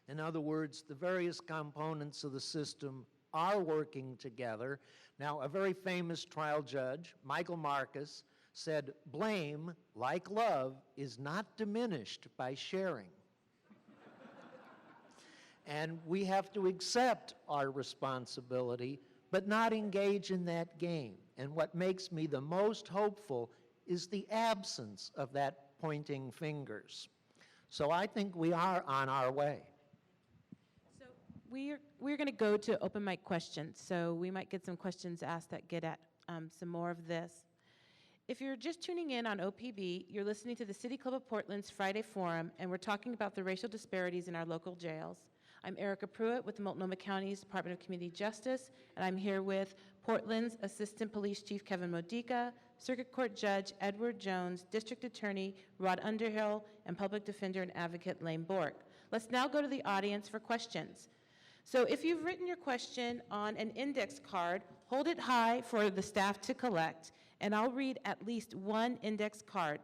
In other words, the various components of the system are working together. Now, a very famous trial judge, Michael Marcus, said, blame, like love, is not diminished by sharing. And we have to accept our responsibility, but not engage in that game. And what makes me the most hopeful is the absence of that pointing fingers. So I think we are on our way. So we're going to go to open mic questions. So we might get some questions asked that get at some more of this. If you're just tuning in on OPB, you're listening to the City Club of Portland's Friday Forum, and we're talking about the racial disparities in our local jails. I'm Erica Pruitt with the Multnomah County's Department of Community Justice, and I'm here with Portland's Assistant Police Chief Kevin Modica, Circuit Court Judge Edward Jones, District Attorney Rod Underhill, and Public Defender and Advocate Lane Bork. Let's now go to the audience for questions. So if you've written your question on an index card, hold it high for the staff to collect, and I'll read at least one index card.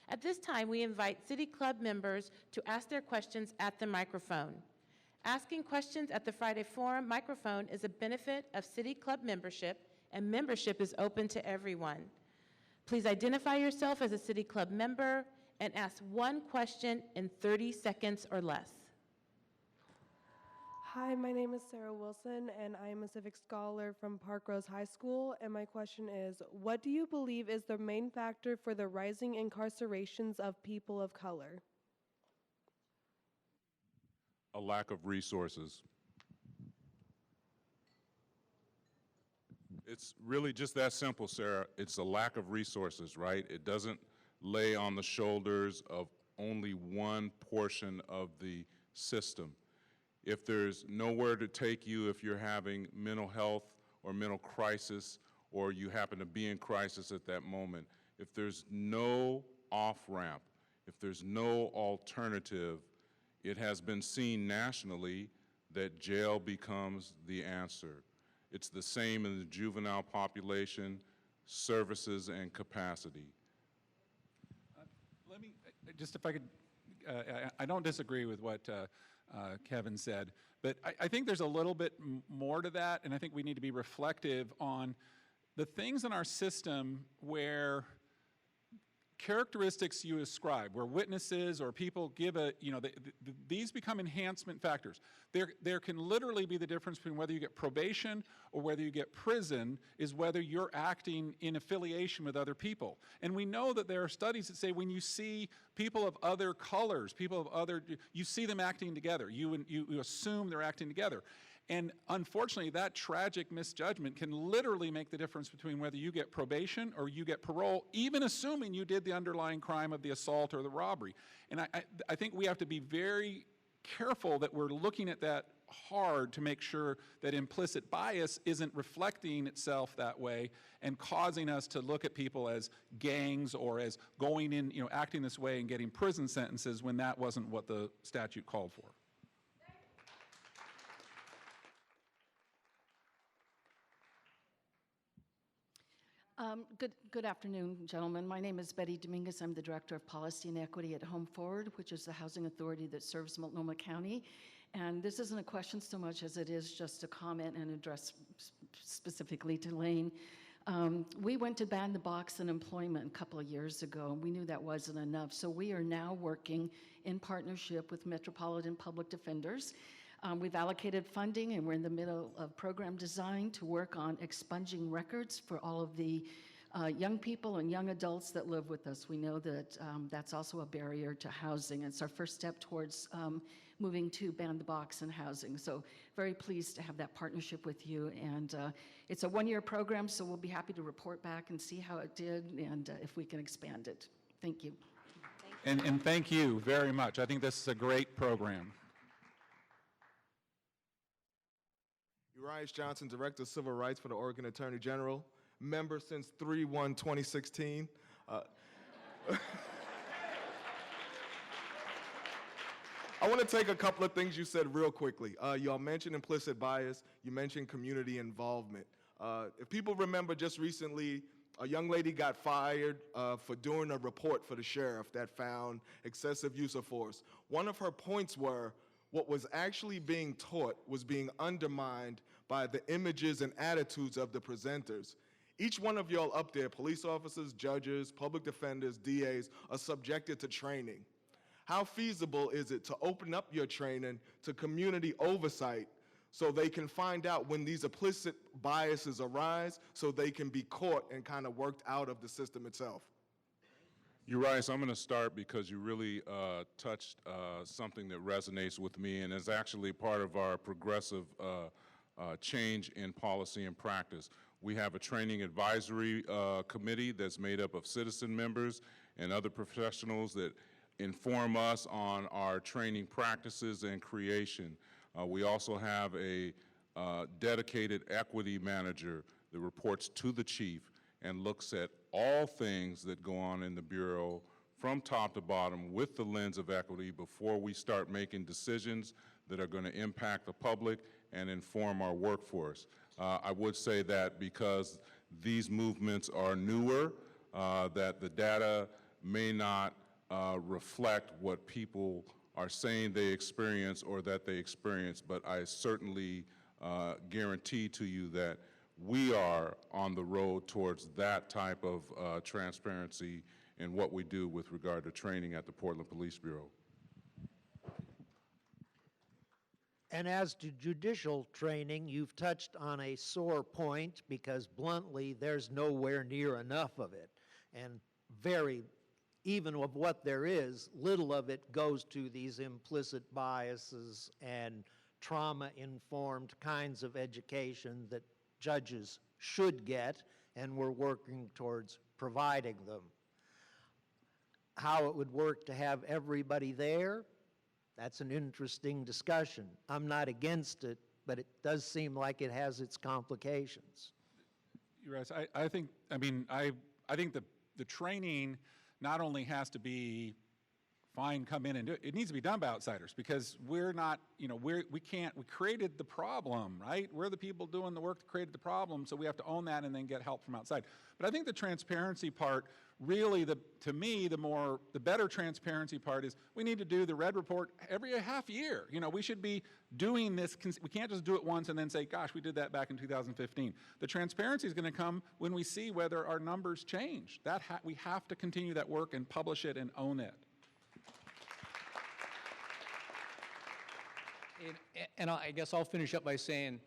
At this time, we invite City Club members to ask their questions at the microphone. Asking questions at the Friday Forum microphone is a benefit of City Club membership, and membership is open to everyone. Please identify yourself as a City Club member and ask one question in 30 seconds or less. Hi, my name is Sarah Wilson, and I am a civic scholar from Park Rose High School, and my question is, what do you believe is the main factor for the rising incarcerations of people of color? A lack of resources. It's really just that simple, Sarah. It's a lack of resources, right? It doesn't lay on the shoulders of only one portion of the system. If there's nowhere to take you if you're having mental health or mental crisis, or you happen to be in crisis at that moment, if there's no off-ramp, if there's no alternative, it has been seen nationally that jail becomes the answer. It's the same in the juvenile population, services and capacity. Let me, just if I could, I don't disagree with what Kevin said, but I think there's a little bit more to that, and I think we need to be reflective on the things in our system where characteristics you ascribe, where witnesses or people give a, these become enhancement factors. There can literally be the difference between whether you get probation or whether you get prison is whether you're acting in affiliation with other people. And we know that there are studies that say when you see people of other colors, people of other, you see them acting together. You assume they're acting together. And unfortunately, that tragic misjudgment can literally make the difference between whether you get probation or you get parole, even assuming you did the underlying crime of the assault or the robbery. And I think we have to be very careful that we're looking at that hard to make sure that implicit bias isn't reflecting itself that way and causing us to look at people as gangs or as going in, acting this way and getting prison sentences when that wasn't what the statute called for. Good afternoon, gentlemen. My name is Betty Dominguez. I'm the Director of Policy and Equity at Home Forward, which is the housing authority that serves Multnomah County. And this isn't a question so much as it is just a comment and address specifically to Lane. We went to ban the box in employment a couple of years ago, and we knew that wasn't enough. So we are now working in partnership with Metropolitan Public Defenders. We've allocated funding, and we're in the middle of program design to work on expunging records for all of the young people and young adults that live with us. We know that that's also a barrier to housing. It's our first step towards moving to ban the box in housing. So very pleased to have that partnership with you. And it's a one-year program, so we'll be happy to report back and see how it did and if we can expand it. Thank you. And thank you very much. I think this is a great program. Urias Johnson, Director of Civil Rights for the Oregon Attorney General, member since 3/1/2016. I want to take a couple of things you said real quickly. Y'all mentioned implicit bias. You mentioned community involvement. If people remember, just recently, a young lady got fired for doing a report for the sheriff that found excessive use of force. One of her points were what was actually being taught was being undermined by the images and attitudes of the presenters. Each one of y'all up there, police officers, judges, public defenders, DAs, are subjected to training. How feasible is it to open up your training to community oversight so they can find out when these implicit biases arise so they can be caught and kind of worked out of the system itself? You're right. So I'm going to start because you really touched something that resonates with me and is actually part of our progressive change in policy and practice. We have a training advisory committee that's made up of citizen members and other professionals that inform us on our training practices and creation. We also have a dedicated equity manager that reports to the chief and looks at all things that go on in the Bureau from top to bottom with the lens of equity before we start making decisions that are going to impact the public and inform our workforce. I would say that because these movements are newer, that the data may not reflect what people are saying they experience or that they experience, but I certainly guarantee to you that we are on the road towards that type of transparency in what we do with regard to training at the Portland Police Bureau. And as to judicial training, you've touched on a sore point because bluntly, there's nowhere near enough of it. And even of what there is, little of it goes to these implicit biases and trauma-informed kinds of education that judges should get, and we're working towards providing them. How it would work to have everybody there, that's an interesting discussion. I'm not against it, but it does seem like it has its complications. You're right. I think the training not only has to be fine, come in and do it, it needs to be done by outsiders because we're not, we created the problem, right? We're the people doing the work that created the problem, so we have to own that and then get help from outside. But I think the transparency part, really, to me, the better transparency part is we need to do the red report every half year. We should be doing this. We can't just do it once and then say, gosh, we did that back in 2015. The transparency is going to come when we see whether our numbers change. We have to continue that work and publish it and own it. And I guess I'll finish up by saying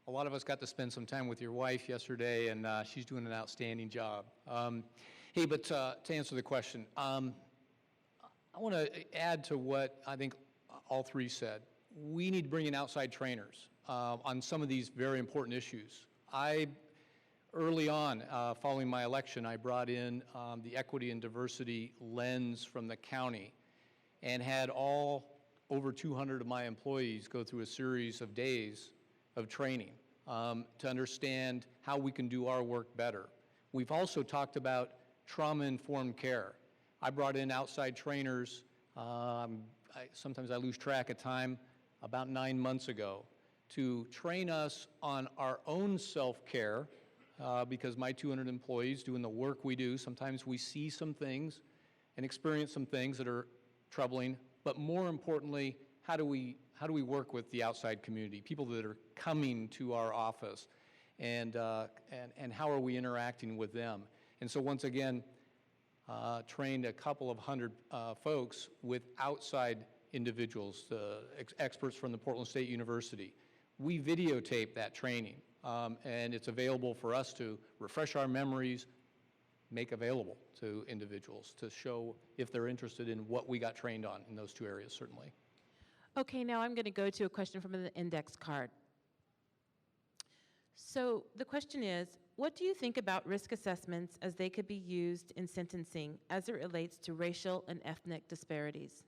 a lot of us got to spend some time with your wife yesterday, and she's doing an outstanding job. Hey, but to answer the question, I want to add to what I think all three said. We need to bring in outside trainers on some of these very important issues. Early on, following my election, I brought in the equity and diversity lens from the county and had over 200 of my employees go through a series of days of training to understand how we can do our work better. We've also talked about trauma-informed care. I brought in outside trainers, sometimes I lose track of time, about 9 months ago, to train us on our own self-care, because my 200 employees doing the work we do, sometimes we see some things and experience some things that are troubling, but more importantly, how do we work with the outside community, people that are coming to our office, and how are we interacting with them? And so once again, trained a couple of hundred folks with outside individuals, experts from the Portland State University. We videotape that training, and it's available for us to refresh our memories, make available to individuals to show if they're interested in what we got trained on in those two areas, certainly. Okay, now I'm going to go to a question from the index card. So the question is, what do you think about risk assessments as they could be used in sentencing as it relates to racial and ethnic disparities?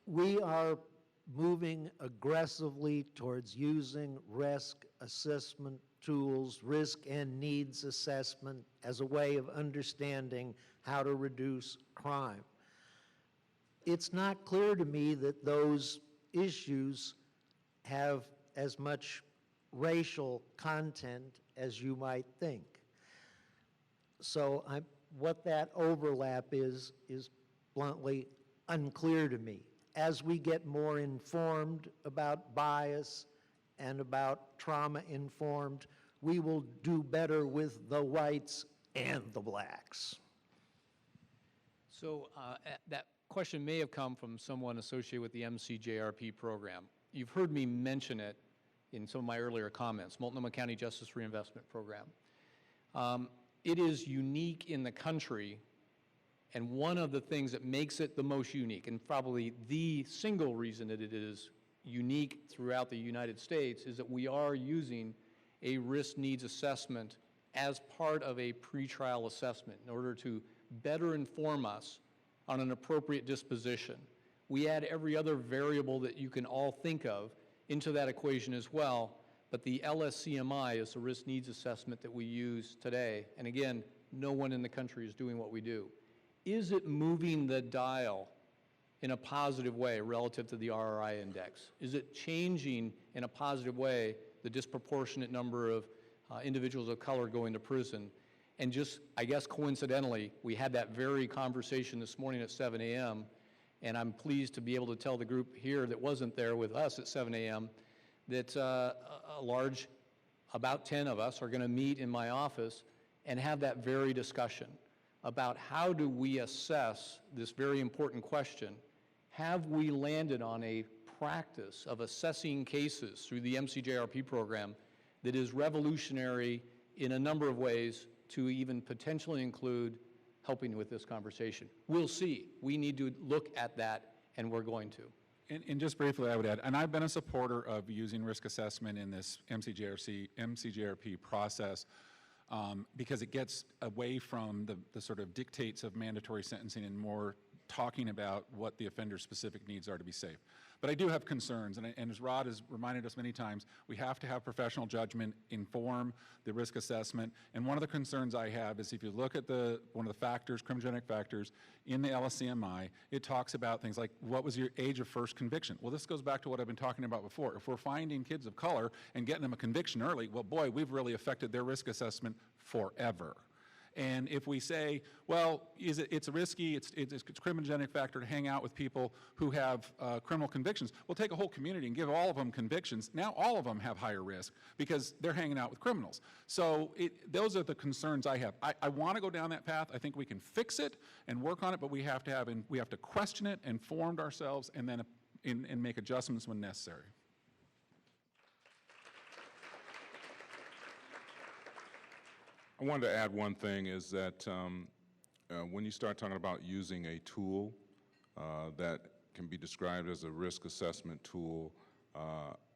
We are moving aggressively towards using risk assessment tools, risk and needs assessment as a way of understanding how to reduce crime. It's not clear to me that those issues have as much racial content as you might think. So what that overlap is bluntly unclear to me. As we get more informed about bias and about trauma-informed, we will do better with the whites and the blacks. So that question may have come from someone associated with the MCJRP program. You've heard me mention it in some of my earlier comments, Multnomah County Justice Reinvestment Program. It is unique in the country, and one of the things that makes it the most unique, and probably the single reason that it is unique throughout the United States, is that we are using a risk needs assessment as part of a pretrial assessment in order to better inform us on an appropriate disposition. We add every other variable that you can all think of into that equation as well, but the LSCMI is the risk needs assessment that we use today. And again, no one in the country is doing what we do. Is it moving the dial in a positive way relative to the RRI index? Is it changing in a positive way the disproportionate number of individuals of color going to prison? And just, I guess coincidentally, we had that very conversation this morning at 7 a.m., and I'm pleased to be able to tell the group here that wasn't there with us at 7 a.m. that about 10 of us are going to meet in my office and have that very discussion about how do we assess this very important question. Have we landed on a practice of assessing cases through the MCJRP program that is revolutionary in a number of ways to even potentially include helping with this conversation? We'll see. We need to look at that, and we're going to. And just briefly, I would add, and I've been a supporter of using risk assessment in this MCJRP process because it gets away from the sort of dictates of mandatory sentencing and more talking about what the offender's specific needs are to be safe. But I do have concerns, and as Rod has reminded us many times, we have to have professional judgment inform the risk assessment. And one of the concerns I have is if you look at one of the factors, criminogenic factors, in the LSCMI, it talks about things like, what was your age of first conviction? Well, this goes back to what I've been talking about before. If we're finding kids of color and getting them a conviction early, well, boy, we've really affected their risk assessment forever. And if we say, well, it's a risky, it's a criminogenic factor to hang out with people who have criminal convictions, we'll take a whole community and give all of them convictions. Now all of them have higher risk because they're hanging out with criminals. So those are the concerns I have. I want to go down that path. I think we can fix it and work on it, but we have to question it, informed ourselves, and then and make adjustments when necessary. I wanted to add one thing is that when you start talking about using a tool that can be described as a risk assessment tool,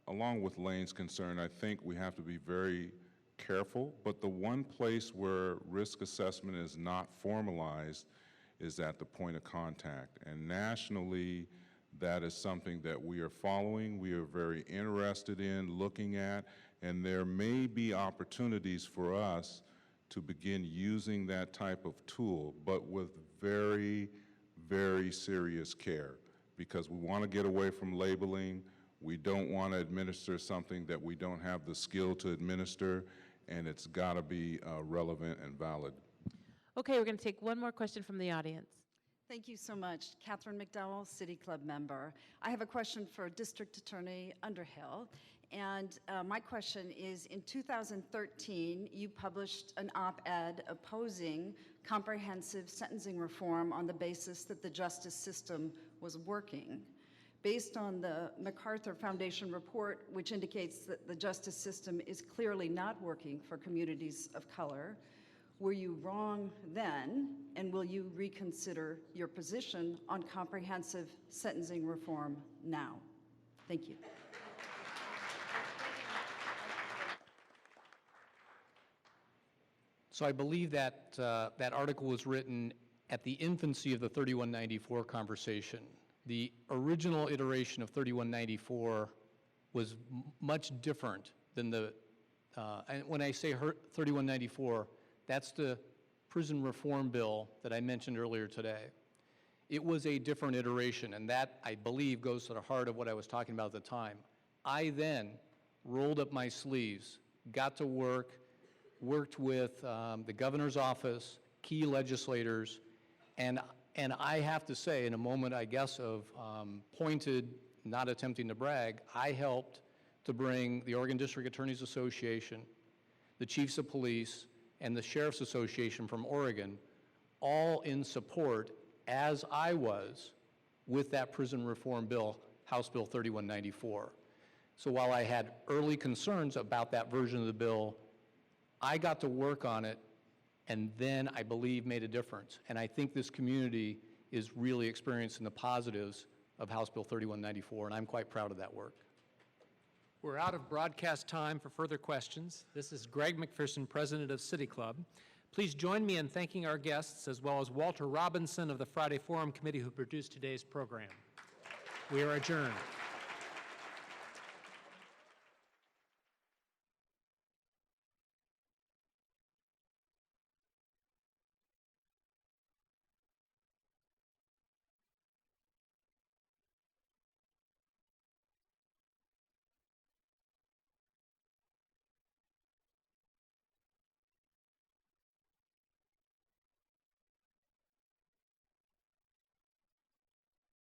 along with Lane's concern, I think we have to be very careful. But the one place where risk assessment is not formalized is at the point of contact. And nationally, that is something that we are following, we are very interested in looking at, and there may be opportunities for us to begin using that type of tool, but with very, very serious care, because we want to get away from labeling. We don't want to administer something that we don't have the skill to administer, and it's got to be relevant and valid. Okay, we're going to take one more question from the audience. Thank you so much. Catherine McDowell, City Club member. I have a question for District Attorney Underhill. And my question is, in 2013, you published an op-ed opposing comprehensive sentencing reform on the basis that the justice system was working. Based on the MacArthur Foundation report, which indicates that the justice system is clearly not working for communities of color, were you wrong then, and will you reconsider your position on comprehensive sentencing reform now? Thank you. So I believe that that article was written at the infancy of the 3194 conversation. The original iteration of 3194 was much different than and when I say 3194, that's the prison reform bill that I mentioned earlier today. It was a different iteration, and that, I believe, goes to the heart of what I was talking about at the time. I then rolled up my sleeves, got to work, worked with the governor's office, key legislators, and I have to say, in a moment, I guess, of pointed, not attempting to brag, I helped to bring the Oregon District Attorneys Association, the Chiefs of Police, and the Sheriff's Association from Oregon, all in support, as I was, with that prison reform bill, House Bill 3194. So while I had early concerns about that version of the bill, I got to work on it, and then I believe made a difference. And I think this community is really experiencing the positives of House Bill 3194, and I'm quite proud of that work. We're out of broadcast time for further questions. This is Greg McPherson, President of City Club. Please join me in thanking our guests, as well as Walter Robinson of the Friday Forum Committee, who produced today's program. We are adjourned.